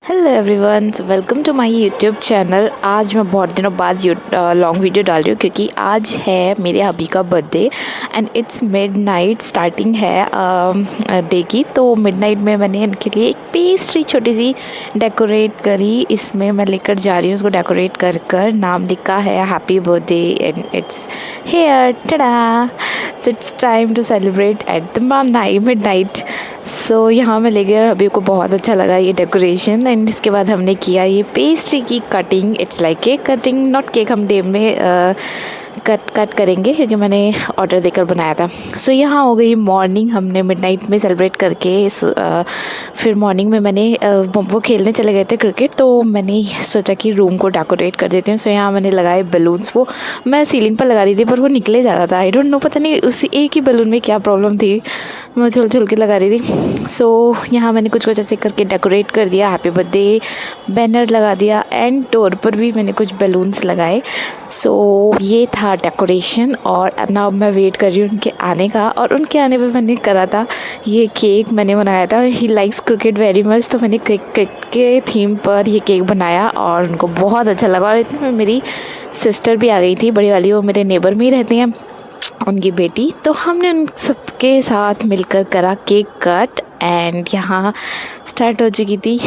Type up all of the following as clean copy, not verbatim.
Hello everyone, welcome to my YouTube channel. आज मैं बहुत दिनों बाद लॉन्ग वीडियो डाल रही हूँ क्योंकि आज है मेरे अभी का birthday and it's midnight starting है डे की। तो मिडनाइट में मैंने इनके लिए एक पेस्ट्री छोटी सी डेकोरेट करी। इसमें मैं लेकर जा रही हूँ उसको डेकोरेट कर नाम लिखा है happy birthday and it's here tada. So it's time to celebrate at the midnight. So यहाँ मैं ले गया, अभी को बहुत अच्छा लगा ये डेकोरेशन। एंड इसके बाद हमने किया ये पेस्ट्री की cutting. It's like cake cutting, not cake. हम डे में कट करेंगे क्योंकि मैंने ऑर्डर देकर बनाया था। सो यहाँ हो गई मॉर्निंग, हमने मिडनाइट में सेलिब्रेट करके फिर मॉर्निंग में मैंने वो खेलने चले गए थे क्रिकेट, तो मैंने सोचा कि रूम को डेकोरेट कर देते हैं। सो यहाँ मैंने लगाए बलून्स। वो मैं सीलिंग पर लगा रही थी पर वो निकले जा रहा था। आई डोंट नो, पता नहीं उसी एक ही बलून में क्या प्रॉब्लम थी, मैं झुल झुल के लगा रही थी। सो यहाँ मैंने कुछ कुछ ऐसे करके डेकोरेट कर दिया। हैप्पी बर्थडे बैनर लगा दिया एंड डोर पर भी मैंने कुछ बलून्स लगाए। सो ये था डेकोरेशन और नाउ मैं वेट कर रही हूँ उनके आने का। और उनके आने पे मैंने करा था ये केक मैंने बनाया था। He likes cricket very much, तो मैंने क्रिकेट के थीम पर ये केक बनाया और उनको बहुत अच्छा लगा। और इतने में मेरी सिस्टर भी आ गई थी, बड़ी वाली, वो मेरे नेबर में ही रहती हैं, उनकी बेटी। तो हमने उन सबके साथ मिलकर करा केक कट एंड यहाँ स्टार्ट हो चुकी थी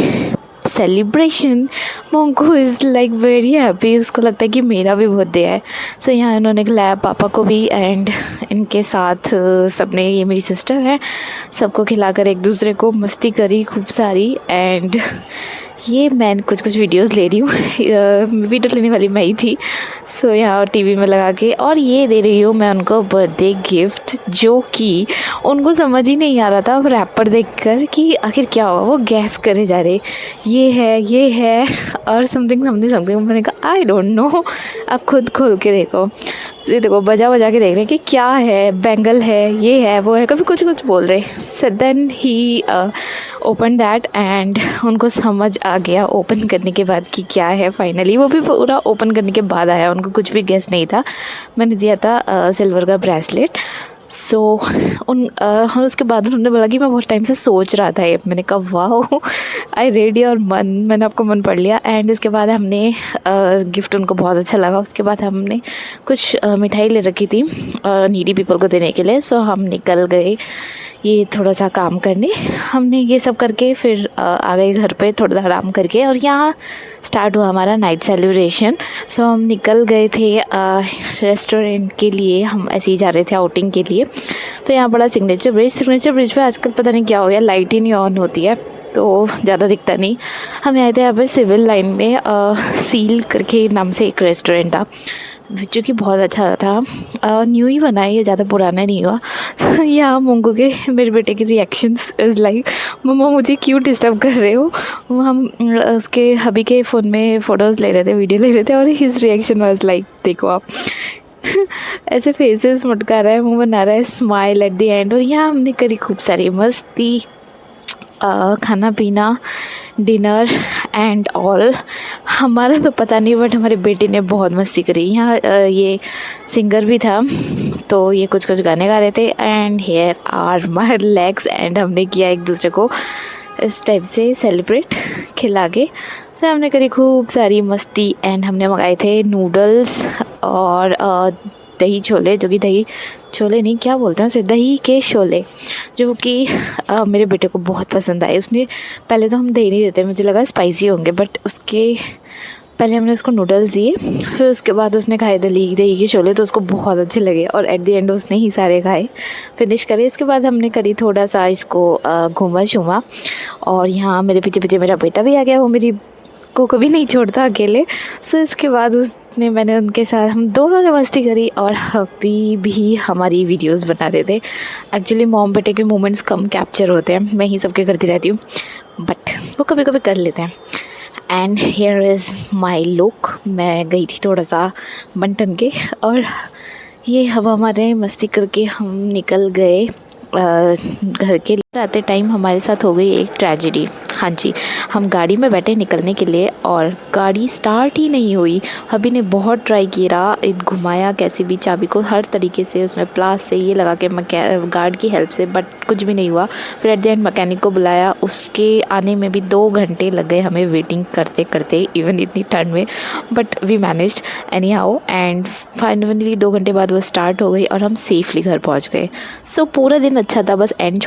सेलिब्रेशन। मोंको इज़ लाइक वेरी हैप्पी, उसको लगता है कि मेरा भी बर्थडे है। सो यहाँ इन्होंने खिलाया पापा को भी एंड इनके साथ सबने, ये मेरी सिस्टर है, सबको खिलाकर एक दूसरे को मस्ती करी खूब सारी। एंड ये मैं कुछ वीडियोस ले रही हूँ वीडियो लेने वाली मैं ही थी। सो यहाँ टीवी में लगा के, और ये दे रही हूँ मैं उनको बर्थडे गिफ्ट, जो कि उनको समझ ही नहीं आ रहा था रैपर देखकर कि आखिर क्या होगा। वो गैस करे जा रहे ये है और समथिंग समथिंग समथिंग। मैंने कहा आई डोंट नो, आप खुद खोल के देखो। ये देखो बजा बजा के देख रहे हैं कि क्या है, बैंगल है, ये है, वो है, कभी कुछ कुछ बोल रहे। So then he open that and उनको समझ आ गया ओपन करने के बाद कि क्या है। फाइनली वो भी पूरा ओपन करने के बाद आया, उनको कुछ भी गेस नहीं था। मैंने दिया था सिल्वर का ब्रेसलेट। सो और उसके बाद उन्होंने बोला कि मैं बहुत टाइम से सोच रहा था ये। मैंने कहा वाह, आई रेड योर मन, मैंने आपको मन पढ़ लिया। एंड उसके बाद हमने गिफ्ट उनको बहुत अच्छा लगा। उसके बाद हमने कुछ मिठाई ले रखी थी नीडी पीपल को देने के लिए। सो हम निकल गए ये थोड़ा सा काम करने। हमने ये सब करके फिर आ गए घर पे थोड़ा आराम करके, और यहाँ स्टार्ट हुआ हमारा नाइट सेलिब्रेशन। सो हम निकल गए थे रेस्टोरेंट के लिए, हम ऐसे ही जा रहे थे आउटिंग के लिए। तो यहाँ बड़ा सिग्नेचर ब्रिज पे आजकल पता नहीं क्या हो गया, लाइट ही नहीं ऑन होती है तो ज़्यादा दिखता नहीं। हम आए थे यहाँ पर सिविल लाइन में सील करके नाम से एक रेस्टोरेंट था, जो कि बहुत अच्छा था। न्यू ही बना है ये, ज़्यादा पुराना नहीं हुआ। तो यहाँ मोंगो के, मेरे बेटे के रिएक्शंस इज़ लाइक मम्मा मुझे क्यों डिस्टर्ब कर रहे हो। हम उसके हबी के फ़ोन में फ़ोटोज़ ले रहे थे, वीडियो ले रहे थे, और हिज रिएक्शन वाज लाइक देखो आप ऐसे फेसेस मुटका रहा है, मुँह बना रहा है, स्माइल एट द एंड। और यहाँ हमने करी खूब सारी मस्ती, खाना पीना, डिनर एंड ऑल। हमारा तो पता नहीं, बट हमारे बेटे ने बहुत मस्ती करी। यहाँ ये सिंगर भी था, तो ये कुछ कुछ गाने गा रहे थे। And here are my legs, and हमने किया एक दूसरे को इस टाइप से सेलिब्रेट खिला के। सो हमने करी खूब सारी मस्ती। एंड हमने मंगाए थे नूडल्स और दही छोले, जो कि दही छोले नहीं, क्या बोलते हैं उसे, दही के शोले, जो कि मेरे बेटे को बहुत पसंद आए। उसने पहले तो हम दही नहीं देते, मुझे लगा स्पाइसी होंगे, बट उसके पहले हमने उसको नूडल्स दिए, फिर उसके बाद उसने खाए दही के शोले, तो उसको बहुत अच्छे लगे। और एट द एंड उसने ही सारे खाए, फिनिश करे। इसके बाद हमने करी थोड़ा सा इसको घूमा शूमा। और यहाँ मेरे पीछे पीछे मेरा बेटा भी आ गया, वो मेरी को कभी नहीं छोड़ता अकेले। सो इसके बाद मैंने उनके साथ, हम दोनों ने मस्ती करी। और अभी भी हमारी वीडियोस बना रहे थे। एक्चुअली मॉम बेटे के मोमेंट्स कम कैप्चर होते हैं, मैं ही सबके करती रहती हूँ, बट वो कभी कभी कर लेते हैं। And here is my look. मैं गई थी थोड़ा सा बंटन के, और ये अब हमारे मस्ती करके हम निकल गए घर के। आते टाइम हमारे साथ हो गई एक ट्रेजेडी। हाँ जी, हम गाड़ी में बैठे निकलने के लिए और गाड़ी स्टार्ट ही नहीं हुई। हबी ने बहुत ट्राई किया, घुमाया कैसे भी चाबी को हर तरीके से, उसमें प्लास से ये लगा के गार्ड की हेल्प से, बट कुछ भी नहीं हुआ। फिर एट द एंड मैकेनिक को बुलाया, उसके आने में भी 2 घंटे लग गए हमें वेटिंग करते करते, इवन इतनी ठंड में, but we managed anyhow and finally 2 घंटे बाद वो स्टार्ट हो गई और हम सेफली घर पहुँच गए। सो पूरा दिन अच्छा था, बस एंड